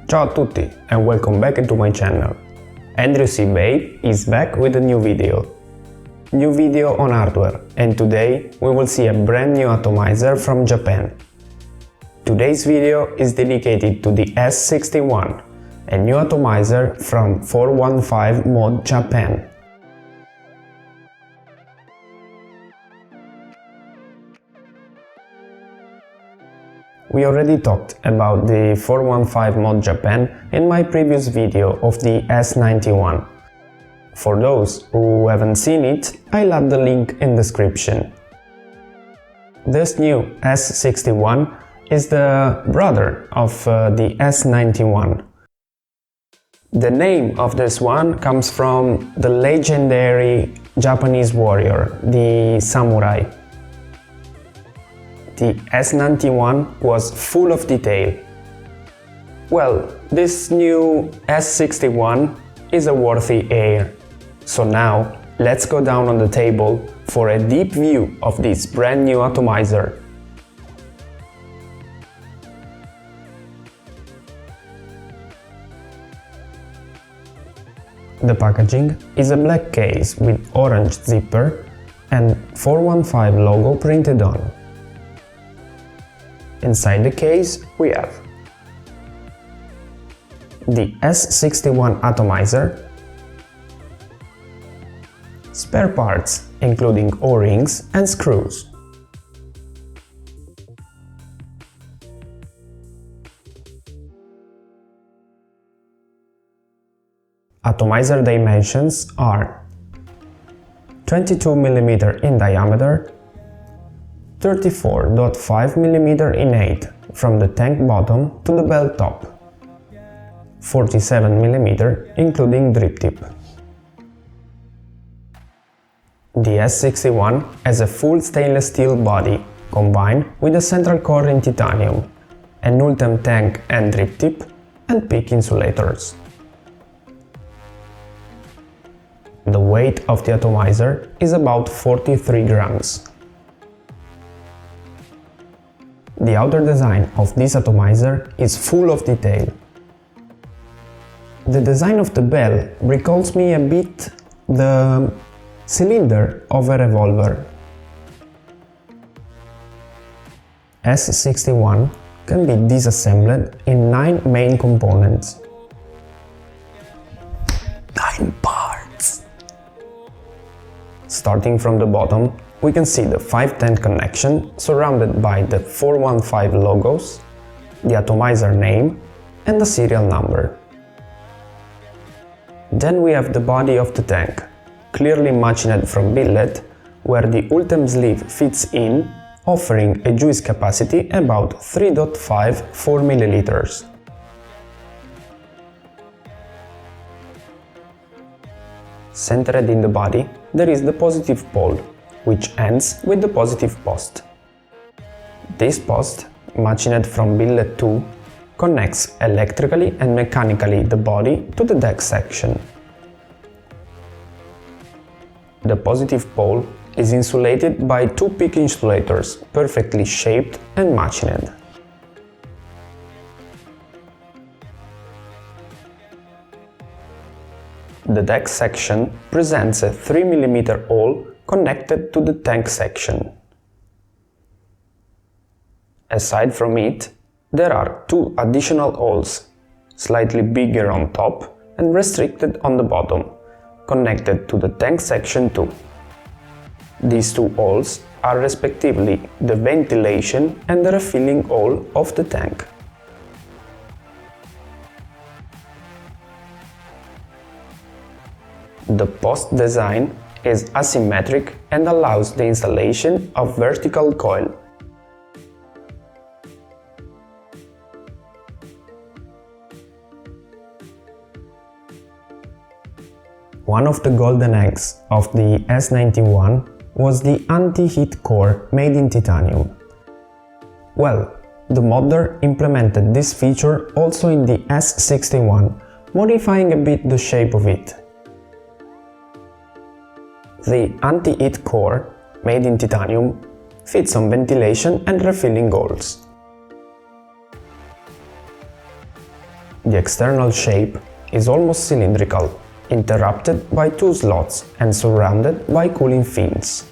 Ciao a tutti and welcome back to my channel. AndrewC Vape is back with a new video. New video on hardware, and today we will see a brand new atomizer from Japan. Today's video is dedicated to the S61, a new atomizer from 415 Mod Japan. We already talked about the 415 Mod Japan in my previous video of the S91. For those who haven't seen it, I'll add the link in the description. This new S61 is the brother of the S91. The name of this one comes from the legendary Japanese warrior, the samurai. The S91 was full of detail. Well, this new S61 is a worthy heir. So now, let's go down on the table for a deep view of this brand new atomizer. The packaging is a black case with orange zipper and 415 logo printed on. Inside the case we have the S61 atomizer, spare parts including O-rings and screws, atomizer dimensions are 22 mm in diameter, 34.5 mm in height from the tank bottom to the bell top, 47 mm including drip tip. The S61 has a full stainless steel body combined with a central core in titanium, an ultem tank and drip tip, and peak insulators. The weight of the atomizer is about 43 grams. The outer design of this atomizer is full of detail. The design of the bell recalls me a bit the cylinder of a revolver. S61 can be disassembled in 9 main components. 9 parts! Starting from the bottom, we can see the 510 connection surrounded by the 415 logos, the atomizer name and the serial number. Then we have the body of the tank, clearly machined from billet, where the ultem sleeve fits in, offering a juice capacity about 3.54 ml. Centered in the body, there is the positive pole, which ends with the positive post. This post, machined from billet 2, connects electrically and mechanically the body to the deck section. The positive pole is insulated by 2 peak insulators, perfectly shaped and machined. The deck section presents a 3 mm hole connected to the tank section. Aside from it, there are 2 additional holes, slightly bigger on top and restricted on the bottom, connected to the tank section too. These 2 holes are respectively the ventilation and the refilling hole of the tank. The post design is asymmetric and allows the installation of vertical coil. One of the golden eggs of the S91 was the anti-heat core made in titanium. Well, the modder implemented this feature also in the S61, modifying a bit the shape of it. The anti-heat core, made in titanium, fits on ventilation and refilling holes. The external shape is almost cylindrical, interrupted by two slots and surrounded by cooling fins.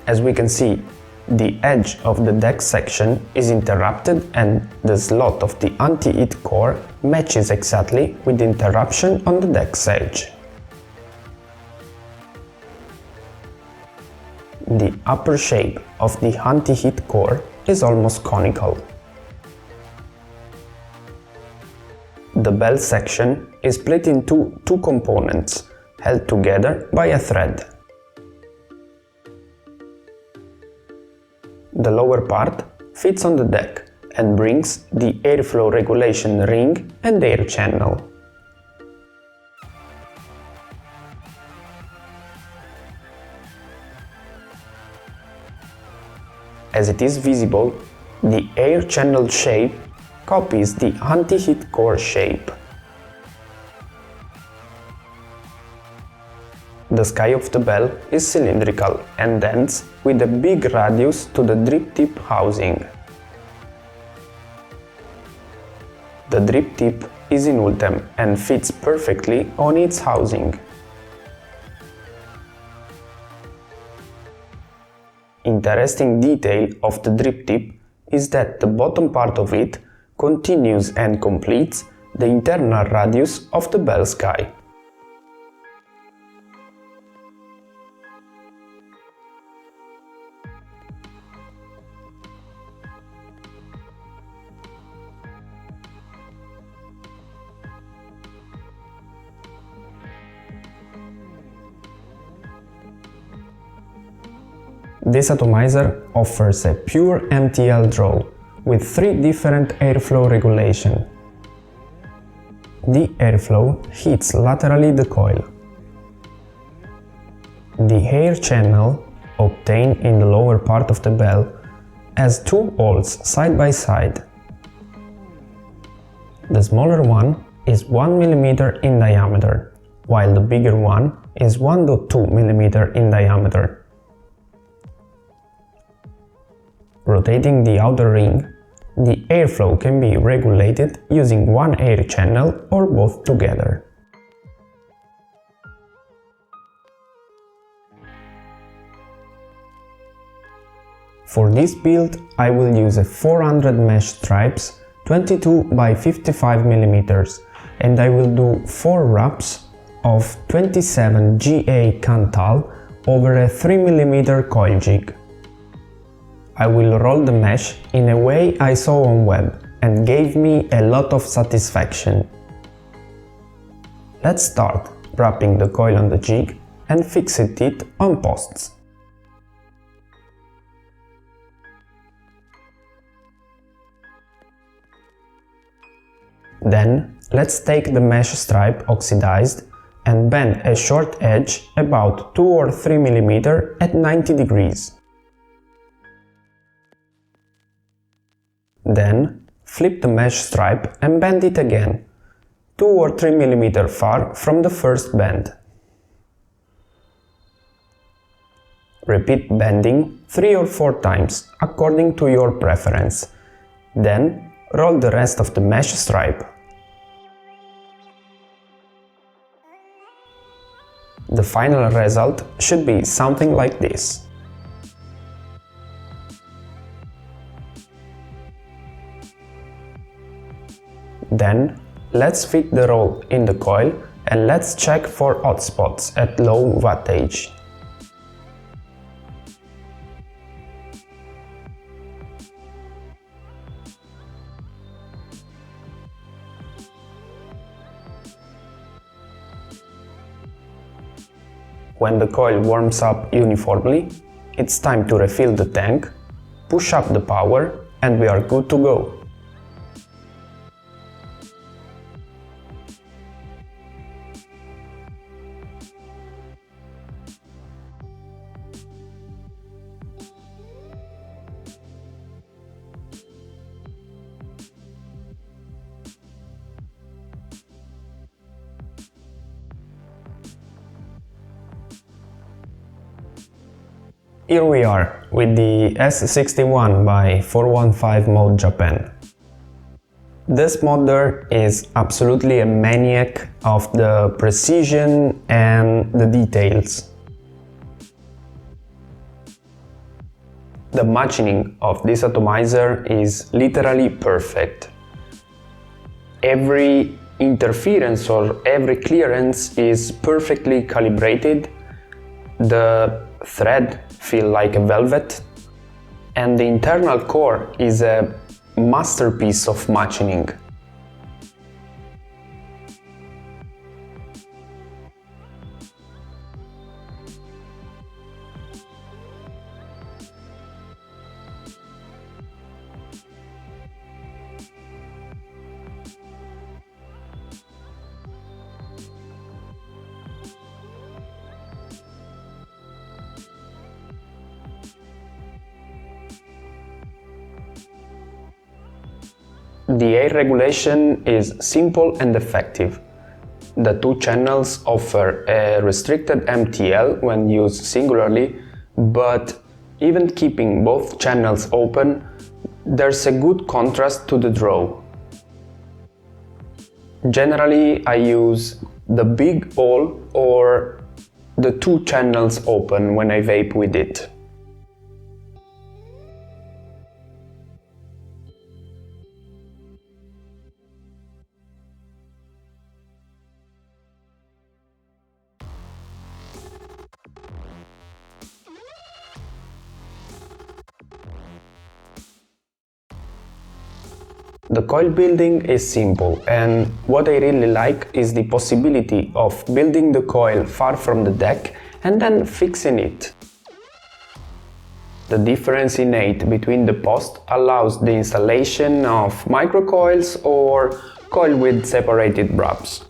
As we can see, the edge of the deck section is interrupted and the slot of the anti-heat core matches exactly with the interruption on the deck's edge. The upper shape of the anti-heat core is almost conical. The bell section is split into two components, held together by a thread. The lower part fits on the deck and brings the airflow regulation ring and air channel. As it is visible, the air channel shape copies the anti-heat core shape. The sky of the bell is cylindrical and ends with a big radius to the drip tip housing. The drip tip is in ultem and fits perfectly on its housing. Interesting detail of the drip tip is that the bottom part of it continues and completes the internal radius of the bell sky. This atomizer offers a pure MTL draw with three different airflow regulation. The airflow heats laterally the coil. The air channel, obtained in the lower part of the bell, has two holes side by side. The smaller one is 1 mm in diameter, while the bigger one is 1.2 mm in diameter. Rotating the outer ring, the airflow can be regulated using one air channel or both together. For this build, I will use a 400 mesh stripes 22 by 55 mm and I will do 4 wraps of 27 GA Cantal over a 3 mm coil jig. I will roll the mesh in a way I saw on web and gave me a lot of satisfaction. Let's start wrapping the coil on the jig and fixing it on posts. Then let's take the mesh stripe oxidized and bend a short edge about 2 or 3 mm at 90 degrees. Then flip the mesh stripe and bend it again, 2 or 3 mm far from the first bend. Repeat bending 3 or 4 times according to your preference. Then roll the rest of the mesh stripe. The final result should be something like this. Then let's fit the roll in the coil and let's check for hot spots at low wattage. When the coil warms up uniformly, it's time to refill the tank, push up the power, and we are good to go. Here we are with the S61 by 415 Mode Japan. This modder is absolutely a maniac of the precision and the details. The matching of this atomizer is literally perfect. Every interference or every clearance is perfectly calibrated. The thread feels like a velvet, and the internal core is a masterpiece of matching. The air regulation is simple and effective. The two channels offer a restricted MTL when used singularly, but even keeping both channels open, there's a good contrast to the draw. Generally, I use the big hole or the two channels open when I vape with it. The coil building is simple, and what I really like is the possibility of building the coil far from the deck and then fixing it. The difference in height between the posts allows the installation of microcoils or coil with separated brabs.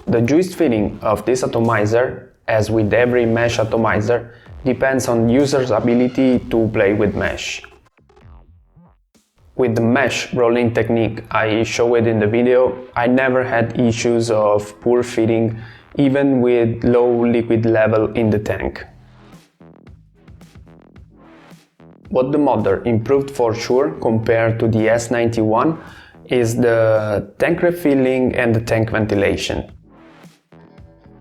The joist fitting of this atomizer, as with every mesh atomizer, depends on user's ability to play with mesh. With the mesh rolling technique I showed in the video, I never had issues of poor fitting even with low liquid level in the tank. What the modder improved for sure compared to the S91 is the tank refilling and the tank ventilation.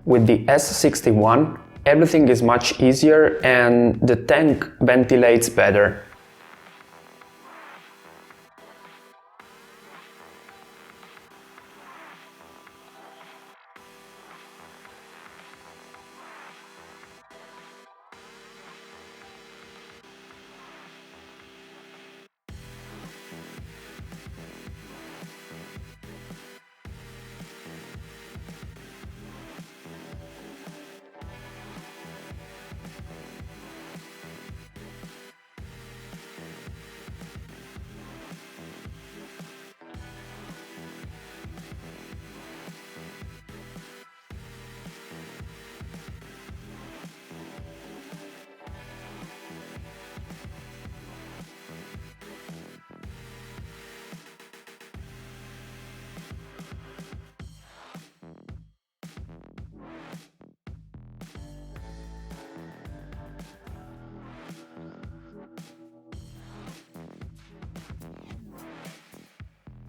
With the S61, everything is much easier and the tank ventilates better.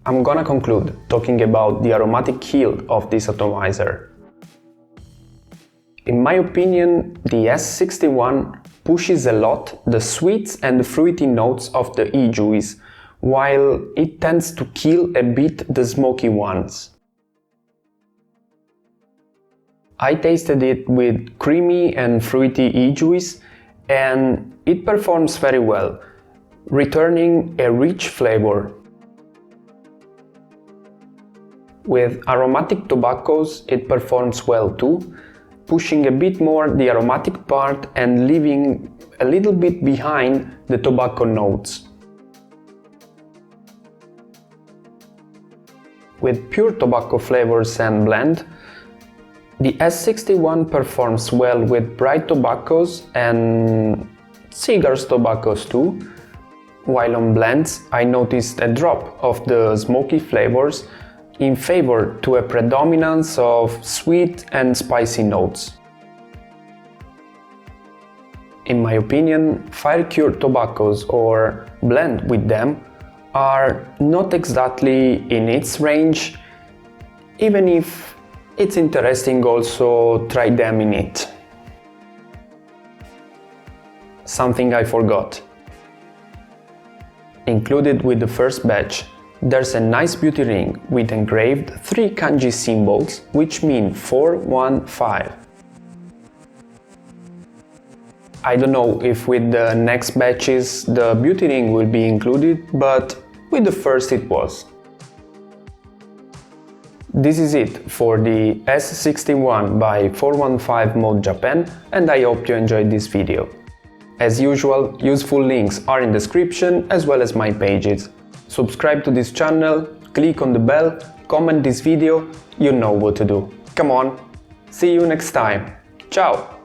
I'm gonna conclude talking about the aromatic yield of this atomizer. In my opinion, the S61 pushes a lot the sweets and the fruity notes of the e-juice, while it tends to kill a bit the smoky ones. I tasted it with creamy and fruity e-juice and it performs very well, returning a rich flavor. With aromatic tobaccos it performs well too, pushing a bit more the aromatic part and leaving a little bit behind the tobacco notes. With pure tobacco flavors and blend, The S61 performs well with bright tobaccos and cigars tobaccos too, while on blends I noticed a drop of the smoky flavors in favor to a predominance of sweet and spicy notes. In my opinion, fire-cured tobaccos or blend with them are not exactly in its range, even if it's interesting also try them in it. Something I forgot. Included with the first batch, there's a nice beauty ring with engraved 3 kanji symbols which mean 415. I don't know if with the next batches the beauty ring will be included, but with the first it was. This is it for the S61 by 415 Mode Japan, and I hope you enjoyed this video. As usual, useful links are in the description as well as my pages. Subscribe to this channel, click on the bell, comment this video, you know what to do. Come on, see you next time. Ciao!